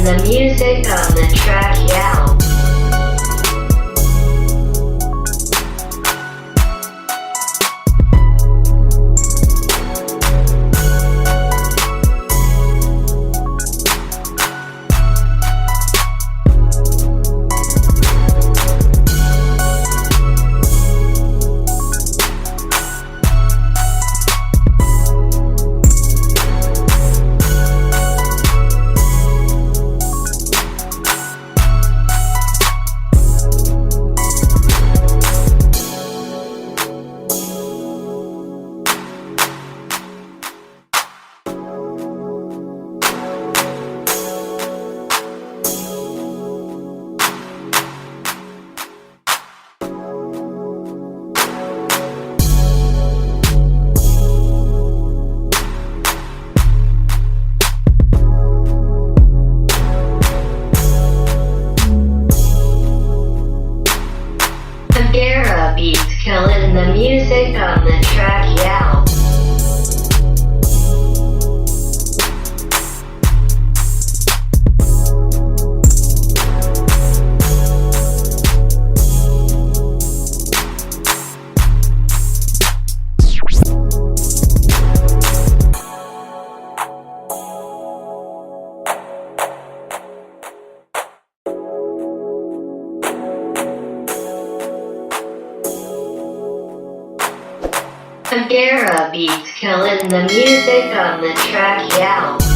killing the music on the track, yeah. Beats killing the music on the track, yeah. Gara beats killing the music on the track, yeah.